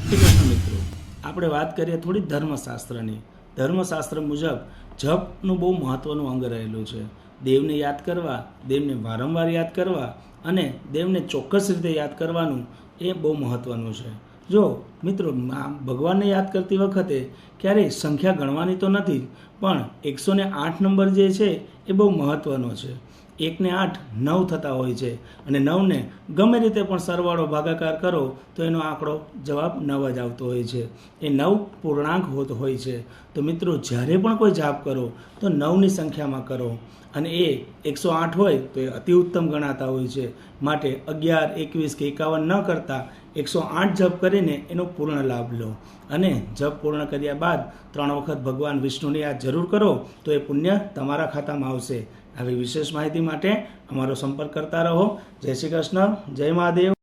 શ્રી કૃષ્ણ મિત્રો, આપણે વાત કરીએ થોડી ધર્મશાસ્ત્રની. ધર્મશાસ્ત્ર મુજબ જપનું બહુ મહત્ત્વનું અંગ રહેલું છે. દેવને યાદ કરવા, દેવને વારંવાર યાદ કરવા અને દેવને ચોક્કસ રીતે યાદ કરવાનું એ બહુ મહત્ત્વનું છે. જો મિત્રો ભગવાનને યાદ કરતી વખતે ક્યારેય સંખ્યા ગણવાની તો નથી, પણ 108 નંબર જે છે એ બહુ મહત્ત્વનો છે. 1 ને 8 9 થતા હોય છે અને 9ને ગમે રીતે પણ સરવાળો ભાગાકાર કરો તો એનો આંકડો જવાબ 9 જ આવતો હોય છે. એ 9 પૂર્ણાંક હોતો હોય છે. તો મિત્રો જ્યારે પણ કોઈ જાપ કરો તો 9ની સંખ્યામાં કરો અને એ 108 હોય તો એ અતિ ઉત્તમ ગણાતા હોય છે. માટે 11, 21 કે 51 ન કરતાં 108 જપ કરીને એનો પૂર્ણ લાભ લો અને જપ પૂર્ણ કર્યા બાદ 3 વખત ભગવાન વિષ્ણુને યાદ જરૂર કરો તો એ પુણ્ય તમારા ખાતામાં આવશે. આવી વિશેષ માહિતી માટે અમારો સંપર્ક કરતા રહો. જય શ્રી કૃષ્ણ, જય મહાદેવ.